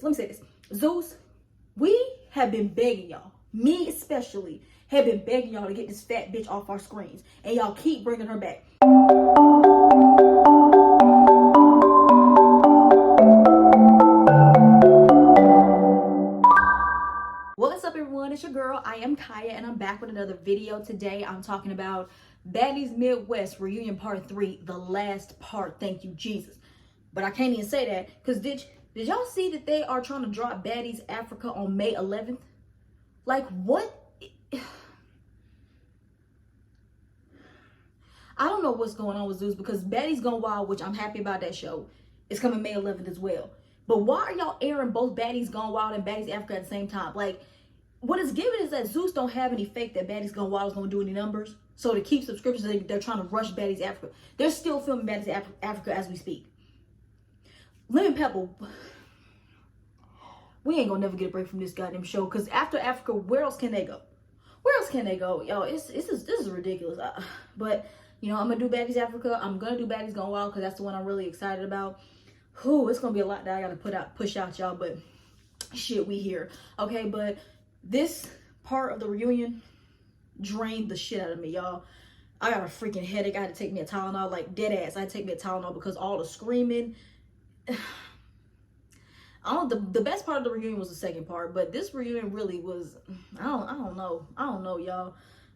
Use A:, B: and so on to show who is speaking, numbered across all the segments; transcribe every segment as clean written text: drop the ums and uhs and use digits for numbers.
A: let me say this. Zeus, we have been begging y'all, me especially, have been begging y'all to get this fat bitch off our screens. And y'all keep bringing her back. What's up, everyone? It's your girl. I am Kaya, and I'm back with another video. Today, I'm talking about Baddies Midwest Reunion Part 3, the last part. Thank you, Jesus. But I can't even say that, because did y'all see that they are trying to drop Baddies Africa on May 11th? Like, what? I don't know what's going on with Zeus, because Baddies Gone Wild, which I'm happy about that show, is coming May 11th as well. But why are y'all airing both Baddies Gone Wild and Baddies Africa at the same time? Like, what it's given is that Zeus don't have any faith that Baddies Gone Wild is going to do any numbers. So to keep subscriptions, they're trying to rush Baddies Africa. They're still filming Baddies Africa as we speak. Lemon Pepper, we ain't gonna never get a break from this goddamn show, because after Africa, where else can they go? Where else can they go? Yo, this is ridiculous. But, you know, I'm gonna do Baddies Africa. I'm gonna do Baddies Gone Wild, because that's the one I'm really excited about. Whew, it's gonna be a lot that I gotta push out, y'all, but shit, we here. Okay, but this part of the reunion drained the shit out of me, y'all. I got a freaking headache. I had to take me a Tylenol, like dead ass. I had to take me a Tylenol because all the screaming. The best part of the reunion was the second part, but this reunion really was, I don't know, y'all.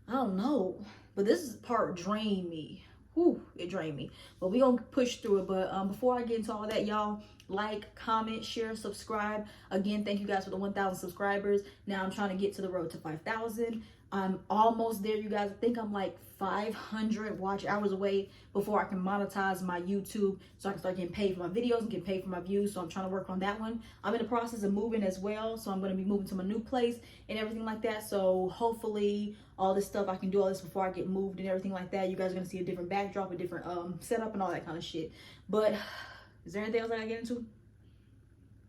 A: I don't know. But this part drained me. Whew, it drained me. But we gonna push through it. But before I get into all that, y'all, like, comment, share, subscribe. Again, thank you guys for the 1,000 subscribers. Now I'm trying to get to the road to 5,000. I'm almost there, you guys. I think I'm like 500 watch hours away before I can monetize my YouTube, so I can start getting paid for my videos and get paid for my views. So I'm trying to work on that one. I'm in the process of moving as well, so I'm going to be moving to my new place and everything like that. So hopefully all this stuff, I can do all this before I get moved and everything like that. You guys are going to see a different backdrop, a different setup and all that kind of shit. But is there anything else I got to get into?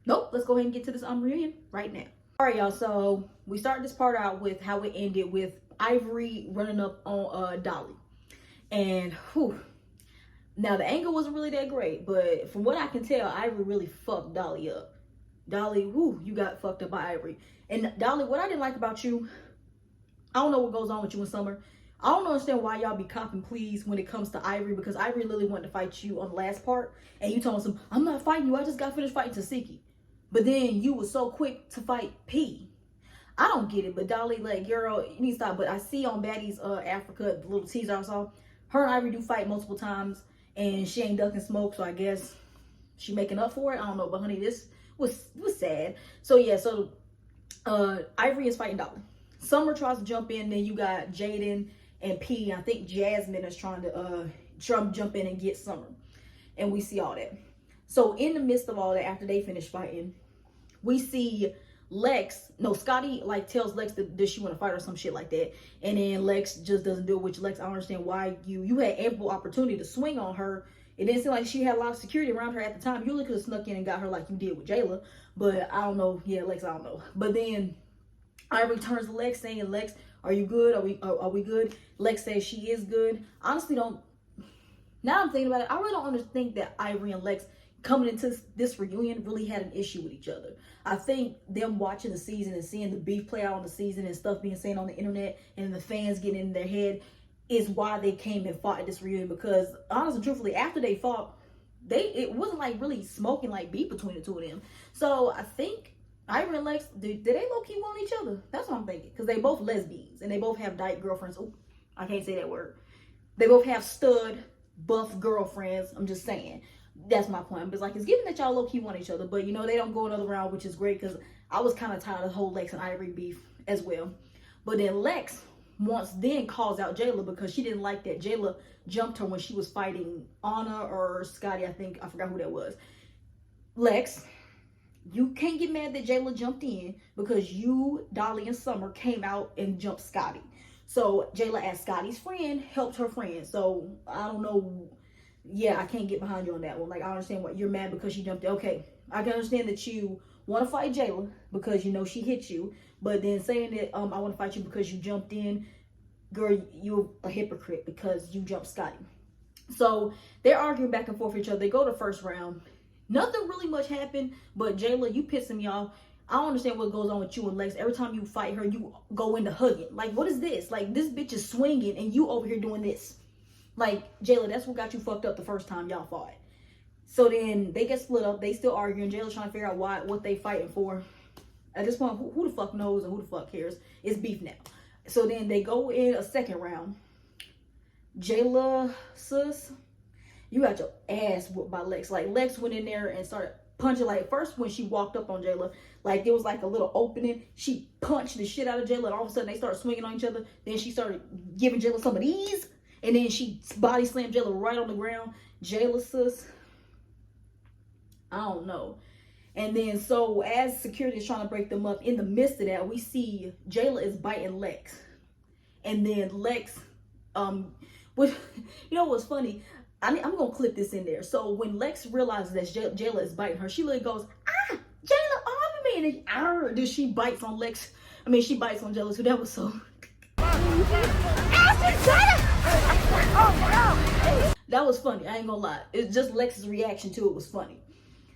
A: Nope. Let's go ahead and get to this reunion right now. All right, y'all, so we started this part out with how it ended with Ivory running up on Dolly. And whew, now the angle wasn't really that great, but from what I can tell, Ivory really fucked Dolly up. Dolly, whew, you got fucked up by Ivory. And Dolly, what I didn't like about you, I don't know what goes on with you in summer. I don't understand why y'all be copping please when it comes to Ivory, because Ivory literally wanted to fight you on the last part, and you told him, I'm not fighting you, I just got finished fighting Tasiki. But then you was so quick to fight P. I don't get it, but Dolly, like, girl, you need to stop. But I see on Baddies Africa, the little teaser I saw, her and Ivory do fight multiple times, and she ain't ducking smoke, so I guess she making up for it. I don't know, but honey, this was sad. So yeah, so Ivory is fighting Dolly. Summer tries to jump in, then you got Jaden and P. I think Jasmine is trying to jump in and get Summer, and we see all that. So in the midst of all that, after they finish fighting, we see Scotty like tells Lex that she want to fight or some shit like that, and then Lex just doesn't do it. Which, Lex, I don't understand why you had ample opportunity to swing on her. It didn't seem like she had a lot of security around her at the time. You really could have snuck in and got her like you did with Jayla, but I don't know. Yeah, Lex, I don't know. But then Ivory turns to Lex saying, Lex, are you good? Are we good? Lex says she is good. Honestly, now I'm thinking about it, I really don't think that Ivory and Lex coming into this reunion really had an issue with each other. I think them watching the season and seeing the beef play out on the season and stuff being said on the internet and the fans getting in their head is why they came and fought at this reunion. Because honestly, truthfully, after they fought, it wasn't like really smoking like beef between the two of them. So I think Ivory and Lex, did they low-key want each other? That's what I'm thinking. Because they both lesbians and they both have dyke girlfriends. Oh, I can't say that word. They both have stud, buff girlfriends. I'm just saying. That's my point. But it's like, it's given that y'all low-key want each other, but you know, they don't go another round, which is great, because I was kind of tired of the whole Lex and Ivory beef as well. But then Lex then calls out Jayla because she didn't like that Jayla jumped her when she was fighting Anna or Scotty. I forgot who that was. Lex, you can't get mad that Jayla jumped in, because you, Dolly, and Summer came out and jumped Scotty. So Jayla, as Scotty's friend, helped her friend. So I don't know. Yeah, I can't get behind you on that one. Like, I understand what you're mad because she jumped in. Okay, I can understand that you want to fight Jayla because you know she hit you, but then saying that I want to fight you because you jumped in, girl, you're a hypocrite because you jumped Scotty. So they're arguing back and forth with each other. They go to first round. Nothing really much happened, but Jayla, you pissing me off. I don't understand what goes on with you and Lex. Every time you fight her, you go into hugging. Like, what is this? Like, this bitch is swinging and you over here doing this. Like, Jayla, that's what got you fucked up the first time y'all fought. So then they get split up. They still arguing. Jayla's trying to figure out what they fighting for. At this point, who the fuck knows and who the fuck cares? It's beef now. So then they go in a second round. Jayla, sis, you got your ass whooped by Lex. Like, Lex went in there and started punching. Like, first when she walked up on Jayla, like, there was like a little opening. She punched the shit out of Jayla, and all of a sudden they started swinging on each other. Then she started giving Jayla some of these, and then she body slammed Jayla right on the ground. Jayla, sis, I don't know. And then so as security is trying to break them up, in the midst of that, we see Jayla is biting Lex. And then Lex, you know what's funny? I'm going to clip this in there. So when Lex realizes that Jayla is biting her, she literally goes, ah, Jayla, arm me. And then she bites on Lex. I mean, she bites on Jayla too. That was so... That was funny. I ain't gonna lie. It's just Lex's reaction to it was funny.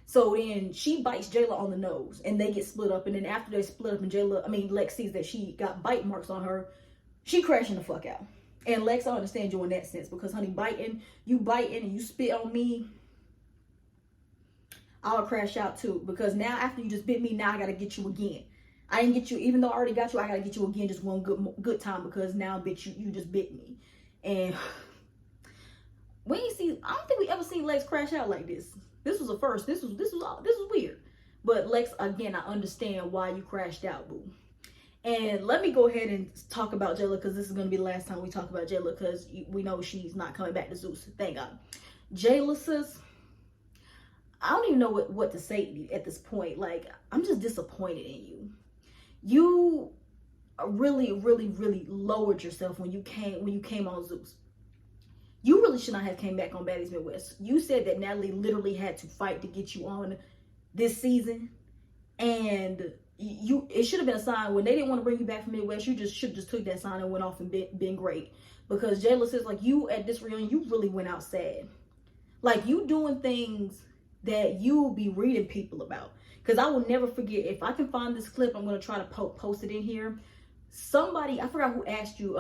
A: So then she bites Jayla on the nose and they get split up. And then after they split up and Lex sees that she got bite marks on her, she crashing the fuck out. And Lex, I understand you in that sense because, honey, you biting and you spit on me, I'll crash out too. Because now after you just bit me, now I got to get you again. I didn't get you, even though I already got you, I got to get you again just one good time because now, bitch, you just bit me. And I don't think we ever seen Lex crash out like this. This was a first. This was weird. But Lex, again, I understand why you crashed out, boo. And let me go ahead and talk about Jayla because this is going to be the last time we talk about Jayla because we know she's not coming back to Zeus. Thank God. Jayla, sis, I don't even know what to say at this point. Like, I'm just disappointed in you. You really, really, really lowered yourself when you came on Zeus. You really should not have came back on Baddies Midwest. You said that Natalie literally had to fight to get you on this season. And it should have been a sign when they didn't want to bring you back from Midwest. You should have just took that sign and went off and been great. Because Jayla says, like, you at this reunion, you really went out sad. Like, you doing things that you will be reading people about. Because I will never forget, if I can find this clip, I'm going to try to post it in here. Somebody, I forgot who asked you,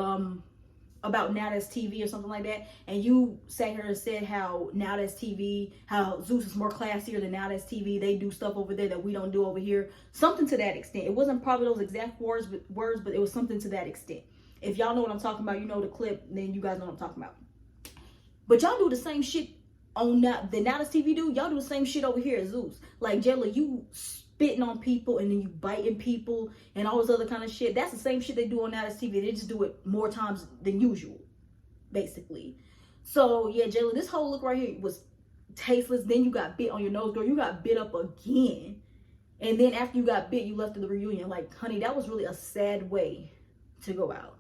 A: about Now That's TV or something like that, and you sat here and said how Now That's TV, how Zeus is more classier than Now That's TV. They do stuff over there that we don't do over here. Something to that extent. It wasn't probably those exact words, but it was something to that extent. If y'all know what I'm talking about, you know the clip, then you guys know what I'm talking about. But y'all do the same shit on Now That's TV do. Y'all do the same shit over here at Zeus. Like, Jayla, you spitting on people and then you biting people and all this other kind of shit. That's the same shit they do on Now That's TV. They just do it more times than usual, basically. So yeah, Jayla, this whole look right here was tasteless. Then you got bit on your nose, girl. You got bit up again. And then after you got bit, you left at the reunion. Like, honey, that was really a sad way to go out.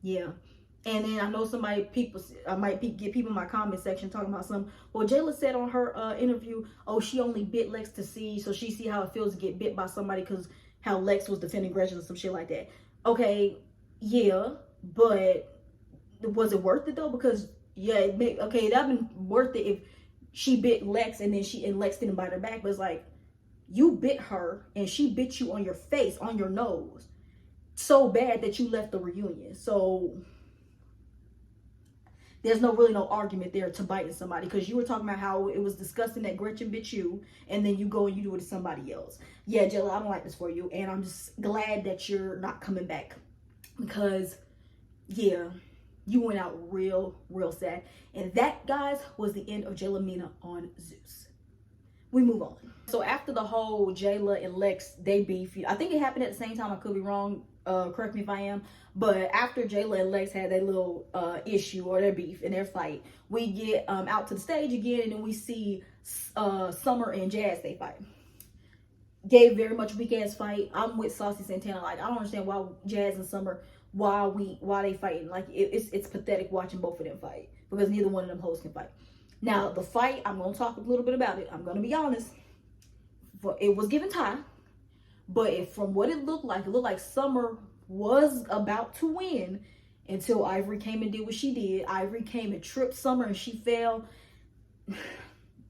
A: Yeah. And then I know I might get people in my comment section talking about some. Well, Jayla said on her interview, oh, she only bit Lex to see, so she see how it feels to get bit by somebody because how Lex was defending Gretchen or some shit like that. Okay, yeah, but was it worth it though? Because yeah, that'd been worth it if she bit Lex and then Lex didn't bite her back. But it's like, you bit her and she bit you on your face, on your nose, so bad that you left the reunion. So there's really no argument there to biting somebody, because you were talking about how it was disgusting that Gretchen bit you and then you go and you do it to somebody else. Yeah, Jayla, I don't like this for you, and I'm just glad that you're not coming back, because yeah, you went out real sad. And that, guys, was the end of Jayla Mina on Zeus. We move on. So after the whole Jayla and Lex, they beef, I think it happened at the same time, I could be wrong, correct me if I am, but after Jayla and Lex had their little issue or their beef and their fight, we get out to the stage again, and then we see Summer and Jazz, they fight. Gave very much weak ass fight. I'm with Saucy Santana. Like, I don't understand why Jazz and Summer, why they fighting. Like, it's pathetic watching both of them fight, because neither one of them hoes can fight. Now the fight, I'm gonna talk a little bit about it. I'm gonna be honest. It was given tie, but from what it looked like Summer was about to win until Ivory came and did what she did. Ivory came and tripped Summer and she fell.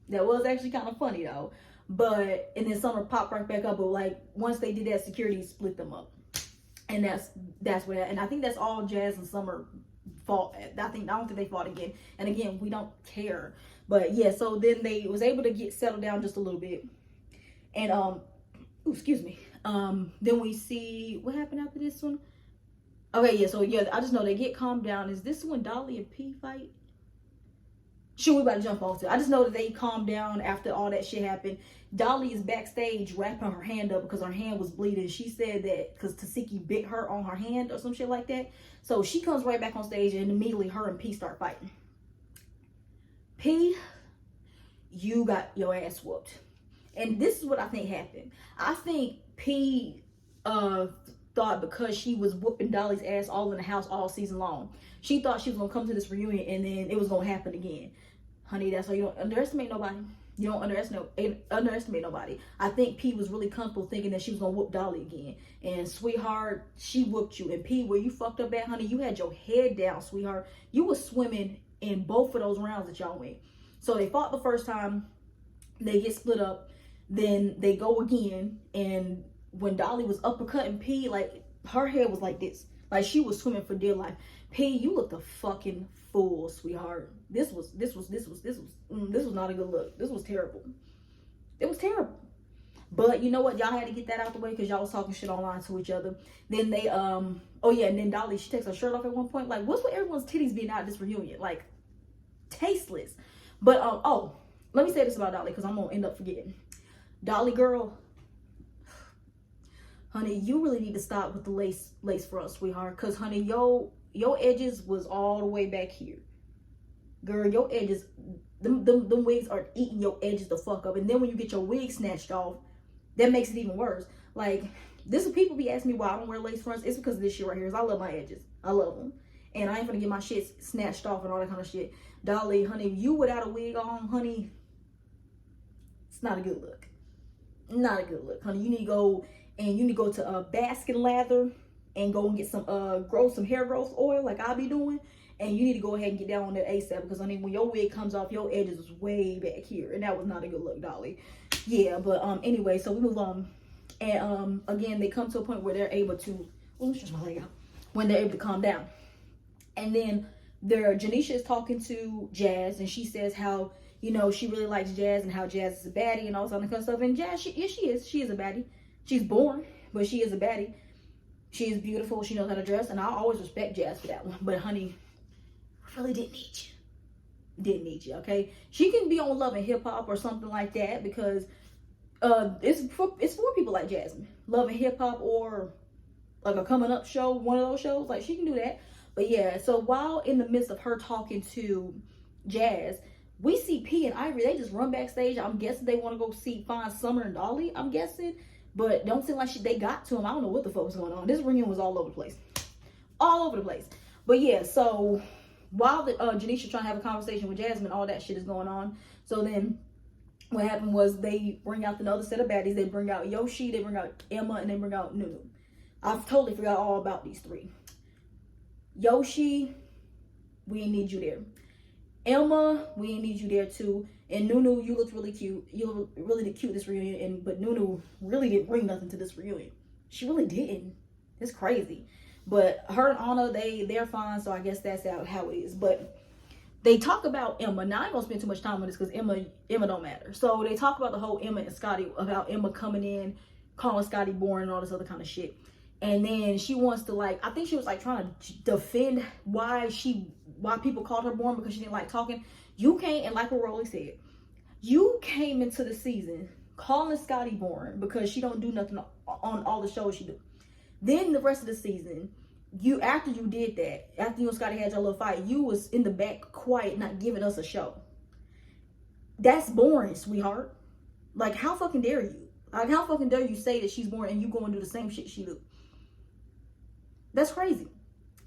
A: That was actually kind of funny though. But and then Summer popped right back up. But like once they did that, security split them up, and that's what. And I think that's all Jazz and Summer fought. I don't think they fought again. And again, we don't care. But yeah, so then they was able to get settled down just a little bit. And excuse me. Then we see what happened after this one. Okay, yeah. So yeah, I just know they get calmed down. Is this when Dolly and P fight? Sure, we about to jump off to. I just know that they calmed down after all that shit happened. Dolly is backstage wrapping her hand up because her hand was bleeding. She said that because Tasiki bit her on her hand or some shit like that. So she comes right back on stage and immediately her and P start fighting. P, you got your ass whooped. And this is what I think happened. I think P thought because she was whooping Dolly's ass all in the house all season long, she thought she was going to come to this reunion and then it was going to happen again. Honey, that's why you don't underestimate nobody. You don't underestimate nobody. I think P was really comfortable thinking that she was going to whoop Dolly again. And sweetheart, she whooped you. And P, where you fucked up at, honey, you had your head down, sweetheart. You were swimming in both of those rounds that y'all went. So they fought the first time. They get split up. Then they go again. And when Dolly was uppercutting P, like, her head was like this. Like, she was swimming for dear life. P, you looked a fucking fool, sweetheart. This was not a good look. This was terrible. It was terrible. But you know what? Y'all had to get that out the way because y'all was talking shit online to each other. Then they, oh yeah, and then Dolly, she takes her shirt off at one point. Like, what's with everyone's titties being out at this reunion? Like, tasteless. But, oh, let me say this about Dolly because I'm going to end up forgetting. Dolly girl, honey, you really need to stop with the lace front, sweetheart. Because, honey, your edges was all the way back here. Girl, your edges, them wigs are eating your edges the fuck up. And then when you get your wig snatched off, that makes it even worse. Like, this is people be asking me why I don't wear lace fronts. It's because of this shit right here. Is I love my edges. I love them. And I ain't gonna get my shit snatched off and all that kind of shit. Dolly, honey, you without a wig on, honey, it's not a good look. Not a good look, honey. You need to go to Baskin Lather and go and get some grow some hair growth oil like I'll be doing. And you need to go ahead and get down on that ASAP because, honey, when your wig comes off, your edges was way back here. And that was not a good look, Dolly. Yeah, but anyway, so we move on. And again, they come to a point where they're able to, let me stretch my leg out. When they're able to calm down. And then Janisha is talking to Jazz and she says how, you know, she really likes Jazz and how Jazz is a baddie and all that kind of stuff. And Jazz, she is. She is a baddie. She's born, but she is a baddie. She is beautiful. She knows how to dress. And I always respect Jazz for that one. But, honey, really didn't need you. Didn't need you, okay? She can be on Love and Hip Hop or something like that because it's for people like Jasmine. Love and Hip Hop or like a coming up show, one of those shows. Like, she can do that. But yeah, so while in the midst of her talking to Jazz, we see P and Ivory. They just run backstage. I'm guessing they want to go find Summer and Dolly, I'm guessing. But don't seem like they got to him. I don't know what the fuck was going on. This reunion was all over the place. All over the place. But yeah, so while Janisha trying to have a conversation with Jasmine, all that shit is going on. So then what happened was they bring out another set of baddies. They bring out Yoshi, they bring out Emma, and they bring out Noo-Noo. I've totally forgot all about these three. Yoshi, we ain't need you there. Emma, we ain't need you there too. And Noo-Noo, you looked really cute. You look really cute this reunion. But Noo-Noo really didn't bring nothing to this reunion. She really didn't. It's crazy. But her and Anna, they're fine, so I guess that's how it is. But they talk about Emma. Now, I ain't gonna spend too much time on this because Emma don't matter. So they talk about the whole Emma and Scotty, about Emma coming in, calling Scotty boring and all this other kind of shit. And then she wants to, like, I think she was like trying to defend why people called her boring because she didn't like talking. You came, and like what Rolley said, you came into the season calling Scotty boring because she don't do nothing on all the shows she do. Then the rest of the season, after you did that, after you and Scotty had your little fight, you was in the back quiet, not giving us a show. That's boring, sweetheart. Like, how fucking dare you? Like, how fucking dare you say that she's boring and you go and do the same shit she do? That's crazy.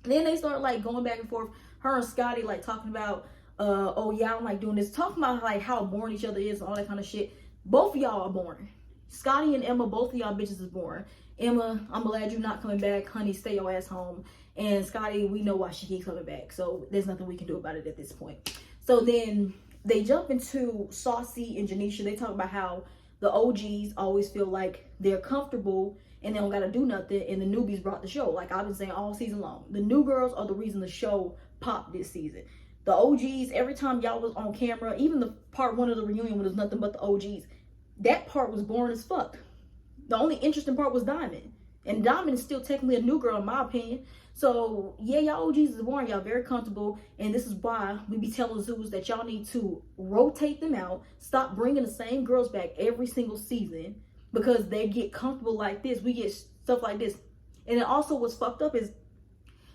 A: Then they start, like, going back and forth. Her and Scotty, like, talking about, oh yeah, I don't like doing this. Talking about, like, how boring each other is and all that kind of shit. Both of y'all are boring. Scotty and Emma, both of y'all bitches is boring. Emma, I'm glad you're not coming back. Honey, stay your ass home. And Scotty, we know why she keeps coming back. So there's nothing we can do about it at this point. So then they jump into Saucy and Janisha. They talk about how the OGs always feel like they're comfortable and they don't gotta do nothing, and the newbies brought the show. Like I've been saying all season long, the new girls are the reason the show popped this season. The OGs, every time y'all was on camera, even the part 1 of the reunion when there's nothing but the OGs, that part was boring as fuck. The only interesting part was Diamond. And Diamond is still technically a new girl in my opinion. So yeah, y'all OGs is boring. Y'all very comfortable. And this is why we be telling Zeus that y'all need to rotate them out. Stop bringing the same girls back every single season. Because they get comfortable like this. We get stuff like this. And then also what's fucked up is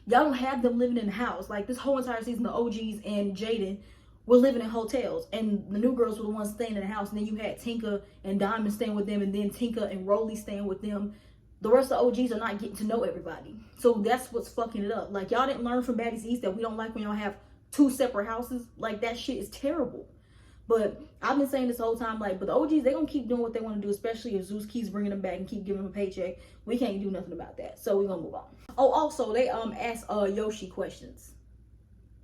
A: y'all don't have them living in the house. Like this whole entire season, the OGs and Jaden were living in hotels, and the new girls were the ones staying in the house. And then you had Tinka and Diamond staying with them, and then Tinka and Rolley staying with them. The rest of the OGs are not getting to know everybody. So that's what's fucking it up. Like y'all didn't learn from Baddies East that we don't like when y'all have 2 separate houses. Like that shit is terrible. But I've been saying this whole time, like, but the OGs, they gonna keep doing what they want to do, especially if Zeus keeps bringing them back and keep giving them a paycheck. We can't do nothing about that. So we're gonna move on. Oh, also, they asked Yoshi questions.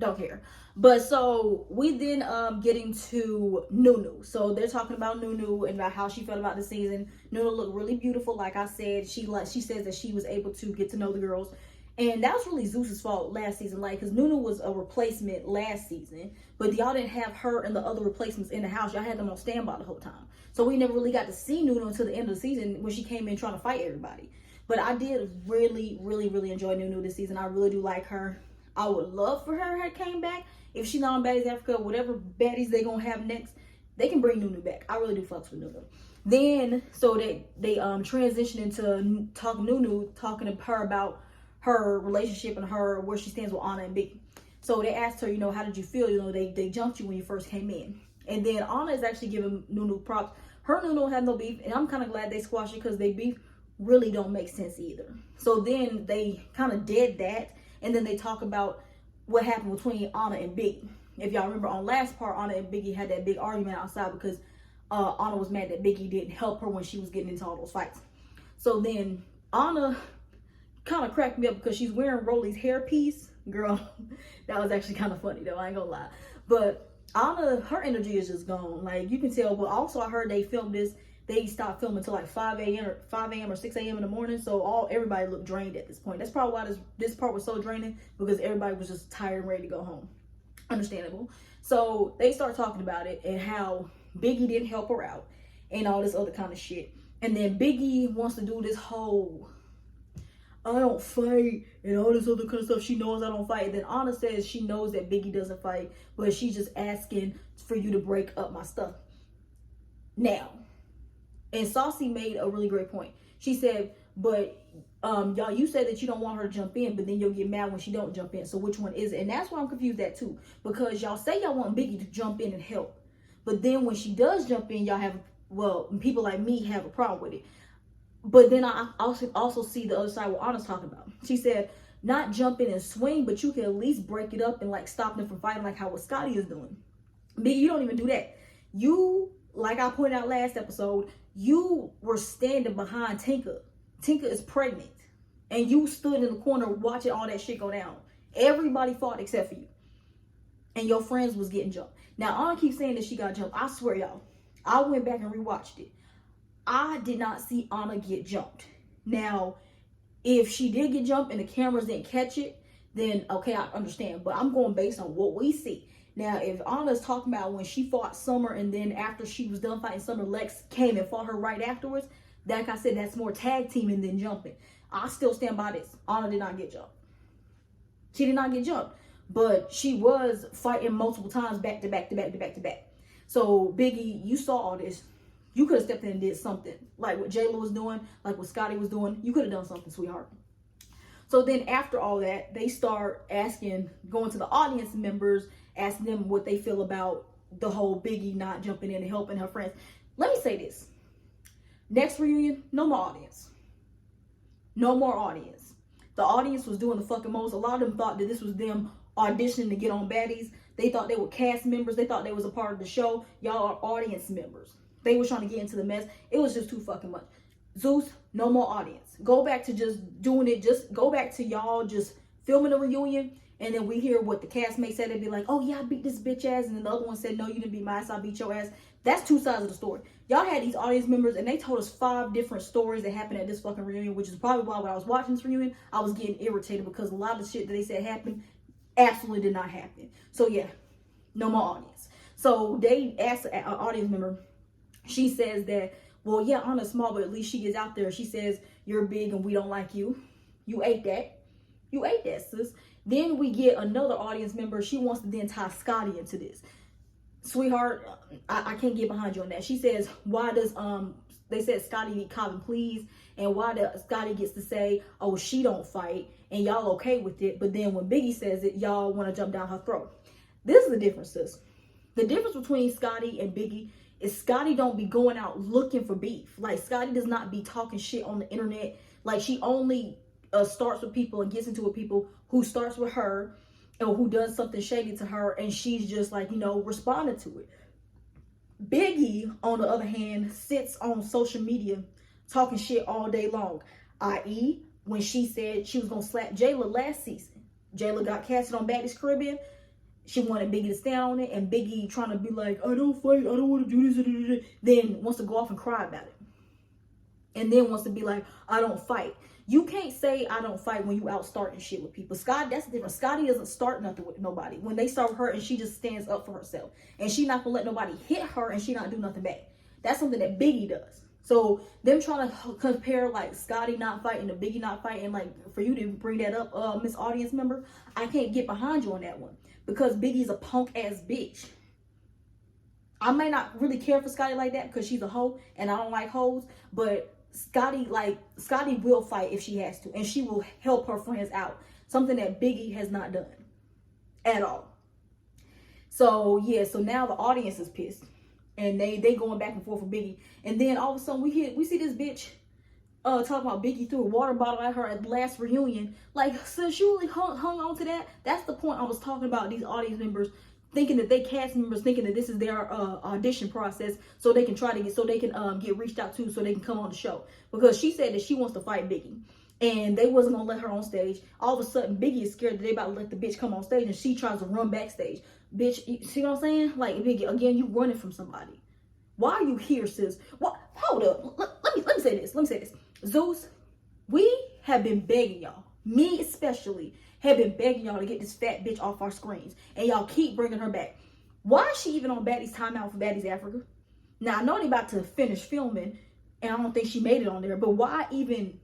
A: Don't care. But so we then get into Noo-Noo. So they're talking about Noo-Noo and about how she felt about the season. Noo-Noo looked really beautiful. Like I said, she says that she was able to get to know the girls. And that was really Zeus's fault last season, like, because Noo-Noo was a replacement last season, but y'all didn't have her and the other replacements in the house. Y'all had them on standby the whole time. So we never really got to see Noo-Noo until the end of the season when she came in trying to fight everybody. But I did really, really, really enjoy Noo-Noo this season. I really do like her. I would love for her to came back. If she's not on Baddies Africa, whatever baddies they gonna have next, they can bring Noo-Noo back. I really do fucks with Noo-Noo. Then, so they transition into Noo-Noo talking to her about her relationship and where she stands with Anna and Biggie. So they asked her, you know, how did you feel? You know, they jumped you when you first came in. And then Anna is actually giving Noo-Noo props. Her and Noo-Noo had no beef, and I'm kind of glad they squashed it because they beef really don't make sense either. So then they kind of did that, and then they talk about what happened between Anna and Biggie. If y'all remember on last part, Anna and Biggie had that big argument outside because Anna was mad that Biggie didn't help her when she was getting into all those fights. So then Anna kind of cracked me up because she's wearing Rolley's hairpiece. Girl, that was actually kind of funny though, I ain't gonna lie. But Anna, her energy is just gone. Like you can tell. But also I heard they filmed this, they stopped filming till like 5 a.m. or 6 a.m. in the morning. So everybody looked drained at this point. That's probably why this part was so draining, because everybody was just tired and ready to go home. Understandable. So they start talking about it and how Biggie didn't help her out and all this other kind of shit. And then Biggie wants to do this whole I don't fight and all this other kind of stuff. She knows I don't fight. And then Anna says she knows that Biggie doesn't fight, but she's just asking for you to break up my stuff. Now, and Saucy made a really great point. She said, but y'all, you said that you don't want her to jump in, but then you'll get mad when she don't jump in. So which one is it? And that's why I'm confused at too. Because y'all say y'all want Biggie to jump in and help. But then when she does jump in, y'all have, well, people like me have a problem with it. But then I also see the other side what Anna's talking about. She said, not jump in and swing, but you can at least break it up and like stop them from fighting like how what Scotty is doing. Biggie, you don't even do that. You, like I pointed out last episode, you were standing behind Tinka. Tinka is pregnant. And you stood in the corner watching all that shit go down. Everybody fought except for you. And your friends was getting jumped. Now, Anna keeps saying that she got jumped. I swear, y'all, I went back and rewatched it. I did not see Anna get jumped. Now, if she did get jumped and the cameras didn't catch it, then okay, I understand. But I'm going based on what we see. Now, if Anna's talking about when she fought Summer and then after she was done fighting Summer, Lex came and fought her right afterwards, like I said, that's more tag teaming than jumping. I still stand by this. Anna did not get jumped. She did not get jumped. But she was fighting multiple times back to back to back to back to back. So, Biggie, you saw all this. You could have stepped in and did something. Like what Jayla was doing, like what Scotty was doing. You could have done something, sweetheart. So then after all that, they start going to the audience members, asking them what they feel about the whole Biggie not jumping in and helping her friends. Let me say this. Next reunion, no more audience. No more audience. The audience was doing the fucking most. A lot of them thought that this was them auditioning to get on Baddies. They thought they were cast members. They thought they was a part of the show. Y'all are audience members. They were trying to get into the mess. It was just too fucking much. Zeus, no more audience. Go back to just doing it. Just go back to y'all just filming a reunion And then we hear what the castmates said. They'd be like, oh yeah, I beat this bitch ass. And then the other one said, no, you didn't beat my ass, I beat your ass. That's two sides of the story. Y'all had these audience members and they told us 5 different stories that happened at this fucking reunion, which is probably why when I was watching this reunion, I was getting irritated because a lot of the shit that they said happened absolutely did not happen. So yeah, no more audience. So they asked an audience member, she says that, well, yeah, Anna's small, but at least she gets out there. She says, you're big and we don't like you. You ate that. You ate that, sis. Then we get another audience member. She wants to then tie Scotty into this. Sweetheart, I can't get behind you on that. She says, why does, they said Scotty need Calvin please, and why does Scotty gets to say, oh, she don't fight, and y'all okay with it, but then when Biggie says it, y'all want to jump down her throat. This is the difference, sis. The difference between Scotty and Biggie is Scotty don't be going out looking for beef. Like, Scotty does not be talking shit on the internet. Like, she only starts with people and gets into it with people who starts with her or who does something shady to her, and she's just like, you know, responding to it. Biggie, on the other hand, sits on social media talking shit all day long, i.e. when she said she was gonna slap Jayla last season. Jayla got casted on Baddies Caribbean. She wanted Biggie to stand on it, and Biggie trying to be like, I don't fight, I don't want to do this, then wants to go off and cry about it. And then wants to be like, I don't fight. You can't say I don't fight when you out starting shit with people. Scott, that's different. Scotty doesn't start nothing with nobody. When they start with her and she just stands up for herself. And she not gonna let nobody hit her and she not do nothing back. That's something that Biggie does. So them trying to compare like Scotty not fighting to Biggie not fighting, like for you to bring that up, Miss Audience Member, I can't get behind you on that one. Because Biggie's a punk ass bitch. I may not really care for Scotty like that because she's a hoe and I don't like hoes, but Scotty will fight if she has to, and she will help her friends out. Something that Biggie has not done at all. So yeah, so now the audience is pissed, and they going back and forth with Biggie, and then all of a sudden we see this bitch talking about Biggie threw a water bottle at her at the last reunion. Like, since you really hung on to that, that's the point I was talking about. These audience members thinking that cast members thinking that this is their audition process, so they can get reached out to, so they can come on the show. Because she said that she wants to fight Biggie, and they wasn't gonna let her on stage. All of a sudden, Biggie is scared that they about to let the bitch come on stage, and she tries to run backstage. Bitch, you see what I'm saying? Like, Biggie, again, you running from somebody. Why are you here, sis? What? Hold up. Let me say this. Let me say this. Zeus, we have been begging y'all, me especially, have been begging y'all to get this fat bitch off our screens, and y'all keep bringing her back. Why is she even on Baddies Timeout for Baddies Africa? Now, I know they about to finish filming, and I don't think she made it on there, but why even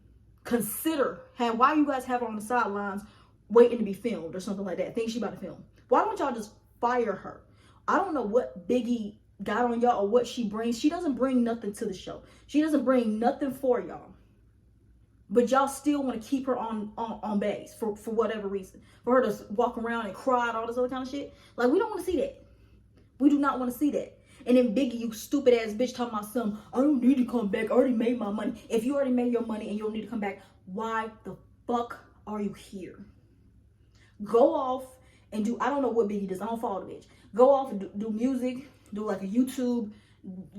A: consider, why you guys have her on the sidelines waiting to be filmed or something like that? Think she about to film. Why don't y'all just fire her? I don't know what Biggie got on y'all or what she brings. She doesn't bring nothing to the show. She doesn't bring nothing for y'all. But y'all still want to keep her on Baddies for whatever reason. For her to walk around and cry and all this other kind of shit. Like, we don't want to see that. We do not want to see that. And then Biggie, you stupid ass bitch, talking about some, I don't need to come back. I already made my money. If you already made your money and you don't need to come back, why the fuck are you here? Go off and do, I don't know what Biggie does. I don't follow the bitch. Go off and do music. Do like a YouTube.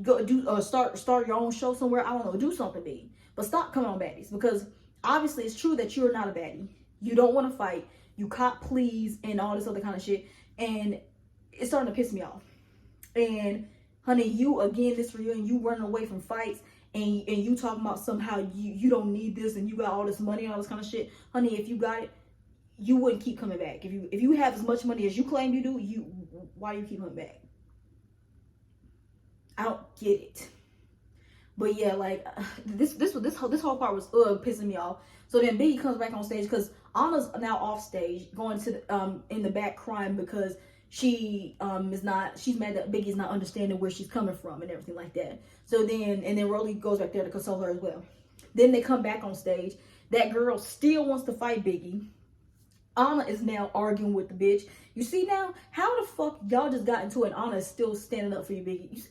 A: Go do start your own show somewhere. I don't know. Do something big. But stop coming on Baddies, because obviously it's true that you're not a baddie. You don't want to fight. You cop please and all this other kind of shit. And it's starting to piss me off. And honey, you again this reunion, you running away from fights, and you talking about somehow you don't need this and you got all this money and all this kind of shit. Honey, if you got it, you wouldn't keep coming back. If you have as much money as you claim you do, why do you keep coming back? I don't get it. But yeah, like this whole part was pissing me off. So then Biggie comes back on stage because Anna's now off stage, going to the, in the back crying because she's mad that Biggie's not understanding where she's coming from and everything like that. So then Rolley goes back there to console her as well. Then they come back on stage. That girl still wants to fight Biggie. Anna is now arguing with the bitch. You see now, how the fuck y'all just got into it and Anna is still standing up for you, Biggie?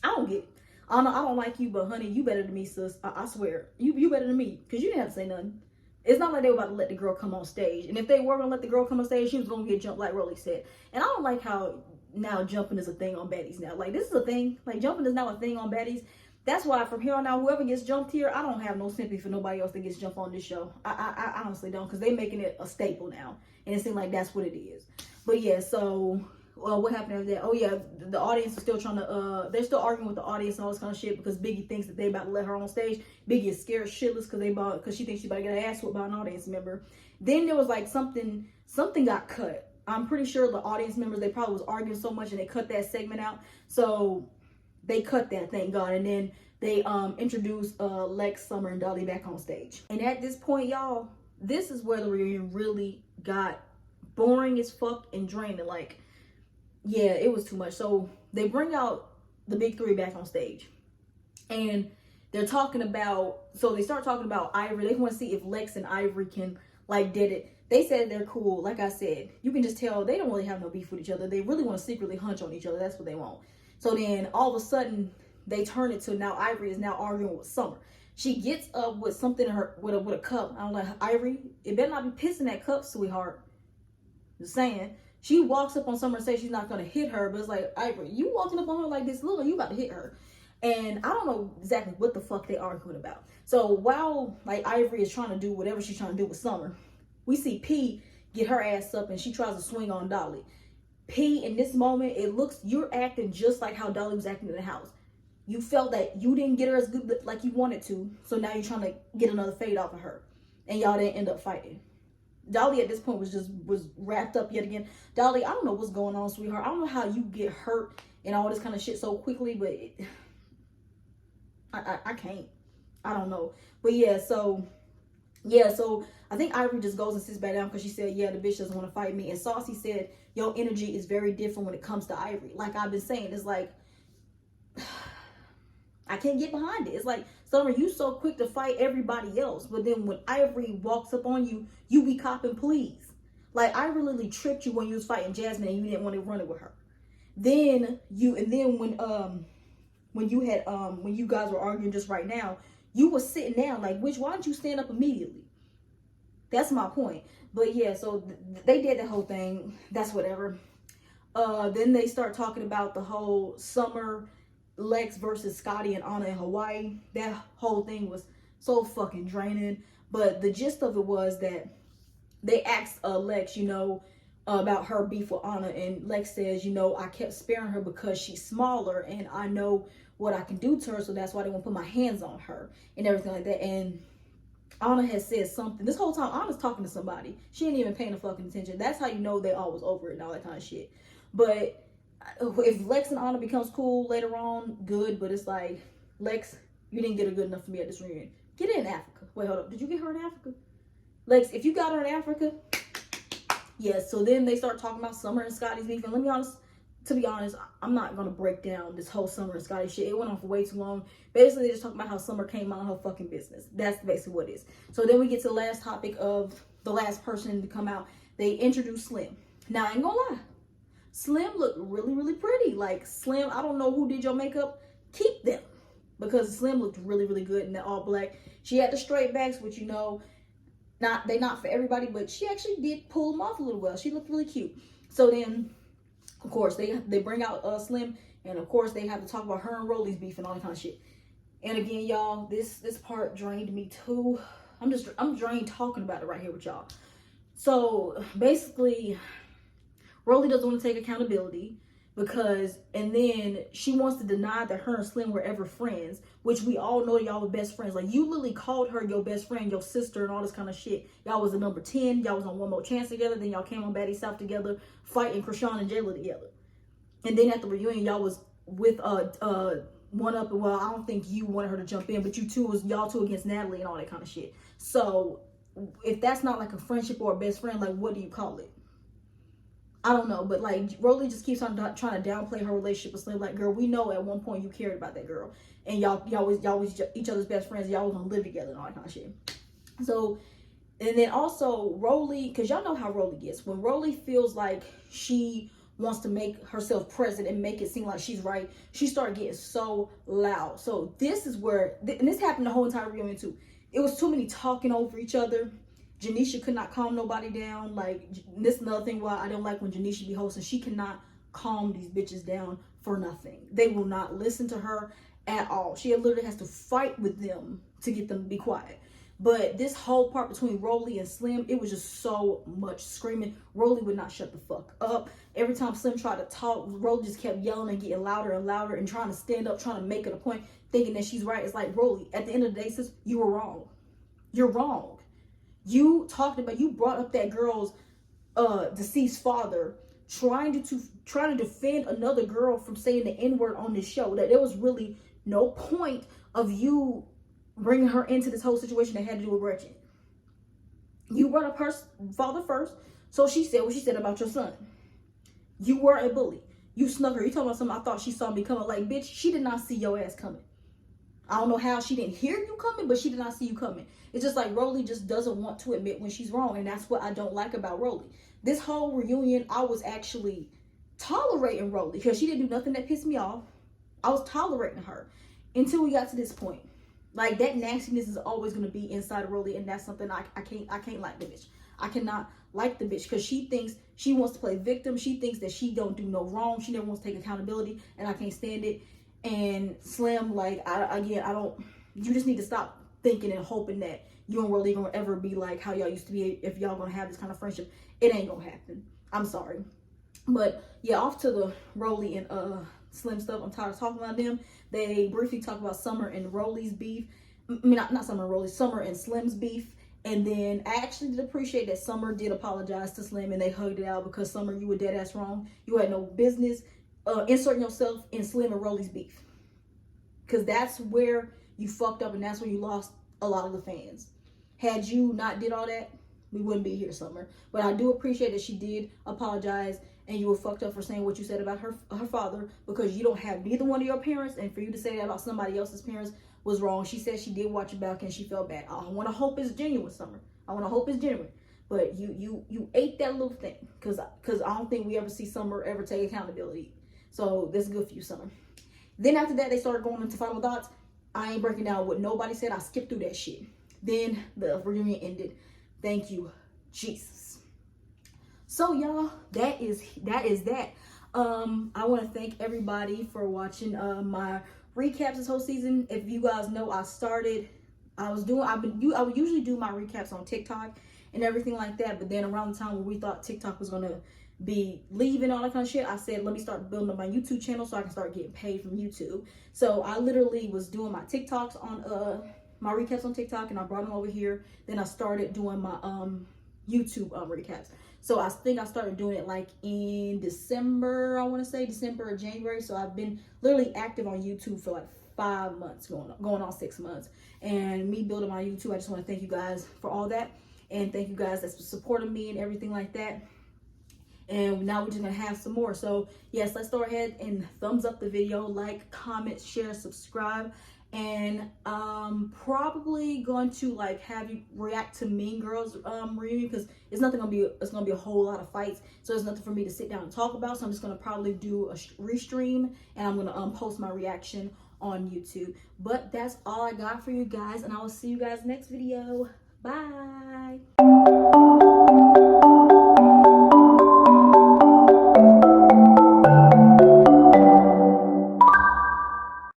A: I don't get it. Anna, I don't like you, but honey, you better than me, sis. I swear. You better than me. Because you didn't have to say nothing. It's not like they were about to let the girl come on stage. And if they were going to let the girl come on stage, she was going to get jumped like Rolley said. And I don't like how now jumping is a thing on Baddies now. Like, this is a thing. Like, jumping is now a thing on Baddies. That's why from here on out, whoever gets jumped here, I don't have no sympathy for nobody else that gets jumped on this show. I honestly don't, because they making it a staple now, and it seems like that's what it is. But yeah, so what happened after that? Oh yeah, the audience is still trying to they're still arguing with the audience and all this kind of shit because Biggie thinks that they about to let her on stage. Biggie is scared shitless because she thinks she's about to get her ass whooped by an audience member. Then there was like something got cut. I'm pretty sure the audience members, they probably was arguing so much and they cut that segment out. So they cut that, thank God. And then they introduced Lex, Summer, and Dolly back on stage. And at this point, y'all, this is where the reunion really got boring as fuck and draining. Like, yeah, it was too much. So they bring out the big three back on stage. And they're talking about, so they start talking about Ivory. They want to see if Lex and Ivory can, like, did it. They said they're cool. Like I said, you can just tell they don't really have no beef with each other. They really want to secretly hunch on each other. That's what they want. So then all of a sudden they turn it to now Ivory is now arguing with Summer. She gets up with something in her with a cup. I'm like, Ivory, it better not be pissing that cup, sweetheart. Just saying. She walks up on Summer and says she's not gonna hit her, but it's like, Ivory, you walking up on her like this little, you about to hit her. And I don't know exactly what the fuck they arguing about. So while like Ivory is trying to do whatever she's trying to do with Summer, we see P get her ass up and she tries to swing on Dolly. P, in this moment, it looks, you're acting just like how Dolly was acting in the house. You felt that you didn't get her as good like you wanted to, so now you're trying to get another fade off of her. And y'all didn't end up fighting. Dolly at this point was wrapped up yet again. Dolly, I don't know what's going on, sweetheart. I don't know how you get hurt and all this kind of shit so quickly, but I can't. I don't know. But yeah, so I think Ivory just goes and sits back down because she said, yeah, the bitch doesn't want to fight me. And Saucy said, your energy is very different when it comes to Ivory. Like I've been saying, it's like, I can't get behind it. It's like, Summer, you so quick to fight everybody else. But then when Ivory walks up on you, you be copping please. Like Ivory literally tripped you when you was fighting Jasmine and you didn't want to run it with her. When you guys were arguing just right now, you were sitting down. Like, why didn't you stand up immediately? That's my point. But yeah, so they did that whole thing. That's whatever. Then they start talking about the whole Summer, Lex versus Scotty and Anna in Hawaii. That whole thing was so fucking draining. But the gist of it was that they asked Lex, about her beef with Anna. And Lex says, I kept sparing her because she's smaller and I know what I can do to her. So that's why they won't put my hands on her and everything like that. And Anna has said something. This whole time, Anna's talking to somebody. She ain't even paying the fucking attention. That's how you know they all was over it and all that kind of shit. But if Lex and Anna becomes cool later on, good. But it's like, Lex, you didn't get her good enough for me at this reunion. Get her in Africa. Wait, hold up. Did you get her in Africa? Lex, if you got her in Africa, yes. So then they start talking about Summer and Scotty's beef. And to be honest, I'm not going to break down this whole Summer and Scotty shit. It went on for way too long. Basically, they just talking about how Summer came out of her fucking business. That's basically what it is. So then we get to the last topic of the last person to come out. They introduced Slim. Now, I ain't gonna lie. Slim looked really, really pretty. Like, Slim, I don't know who did your makeup. Keep them. Because Slim looked really, really good in that all black. She had the straight backs, which, they not for everybody, but she actually did pull them off a little well. She looked really cute. So then, of course, they bring out Slim, and of course they have to talk about her and Rolley's beef and all that kind of shit. And again, y'all, this part drained me too. I'm drained talking about it right here with y'all. So basically, Rolley doesn't want to take accountability and then she wants to deny that her and Slim were ever friends, which we all know y'all were best friends. Like, you literally called her your best friend, your sister, and all this kind of shit. Y'all was the number 10. Y'all was on One More Chance together. Then y'all came on Baddies South together, fighting Krishan and Jayla together. And then at the reunion, y'all was with one up. Well, I don't think you wanted her to jump in, but y'all two against Natalie and all that kind of shit. So if that's not like a friendship or a best friend, like, what do you call it? I don't know, but like, Rolley just keeps on trying to downplay her relationship with Slim. Like, girl, we know at one point you cared about that girl, and y'all was each other's best friends. Y'all was gonna live together and all that kind of shit. So, and then also Rolley, because y'all know how Rolley gets. When Rolley feels like she wants to make herself present and make it seem like she's right, she started getting so loud. So this is where, and this happened the whole entire reunion too. It was too many talking over each other. Janisha could not calm nobody down. Like, this is another thing why I don't like when Janisha be hosting. She cannot calm these bitches down for nothing. They will not listen to her at all. She literally has to fight with them to get them to be quiet. But this whole part between Rolley and Slim, it was just so much screaming. Rolley would not shut the fuck up. Every time Slim tried to talk, Rolley just kept yelling and getting louder and louder and trying to stand up, trying to make it a point, thinking that she's right. It's like, Rolley, at the end of the day, sis, you were wrong. You're wrong. You brought up that girl's deceased father, trying to defend another girl from saying the N-word on this show. That there was really no point of you bringing her into this whole situation that had to do with Gretchen. You brought up her father first, so she said what she said about your son. You were a bully. You snuck her. You talking about something, I thought she saw me coming. Like, bitch, she did not see your ass coming. I don't know how she didn't hear you coming, but she did not see you coming. It's just like Rolley just doesn't want to admit when she's wrong, and that's what I don't like about Rolley. This whole reunion, I was actually tolerating Rolley because she didn't do nothing that pissed me off. I was tolerating her until we got to this point. Like, that nastiness is always going to be inside of Rolley, and that's something I can't like the bitch. I cannot like the bitch because she thinks she wants to play victim. She thinks that she don't do no wrong. She never wants to take accountability, and I can't stand it. And Slim, like, you just need to stop thinking and hoping that you and Rolley gonna ever be like how y'all used to be if y'all gonna have this kind of friendship. It ain't gonna happen. I'm sorry. But yeah, off to the Rolley and Slim stuff. I'm tired of talking about them. They briefly talk about Summer and Rolley's beef. I mean, not Summer and Rolley, Summer and Slim's beef. And then I actually did appreciate that Summer did apologize to Slim and they hugged it out because Summer, you were dead ass wrong. You had no business inserting yourself in Slim and Rolley's beef. Because that's where you fucked up and that's where you lost a lot of the fans. Had you not did all that, we wouldn't be here, Summer. But I do appreciate that she did apologize and you were fucked up for saying what you said about her father because you don't have neither one of your parents, and for you to say that about somebody else's parents was wrong. She said she did watch it back and she felt bad. I want to hope it's genuine, Summer. I want to hope it's genuine. But you ate that little thing because I don't think we ever see Summer ever take accountability. So that's good for you, Summer. Then after that, they started going into final thoughts. I ain't breaking down what nobody said. I skipped through that shit. Then the reunion ended. Thank you, Jesus. So y'all, that is that. I want to thank everybody for watching my recaps this whole season. If you guys know, I would usually do my recaps on TikTok and everything like that. But then around the time when we thought TikTok was gonna be leaving all that kind of shit, I said, let me start building up my YouTube channel so I can start getting paid from YouTube. So I literally was doing my TikToks on my recaps on TikTok, and I brought them over here. Then I started doing my YouTube recaps. So I think I started doing it like in December, I want to say December or January. So I've been literally active on YouTube for like 5 months, going on 6 months. And me building my YouTube, I just want to thank you guys for all that, and thank you guys that's supporting me and everything like that. And now we're just gonna have some more. So yes, let's go ahead and thumbs up the video, like, comment, share, subscribe. And probably going to like have you react to Mean Girls reunion because it's gonna be a whole lot of fights, so there's nothing for me to sit down and talk about. So I'm just gonna probably do a restream, and I'm gonna post my reaction on YouTube. But that's all I got for you guys, and I will see you guys next video. Bye.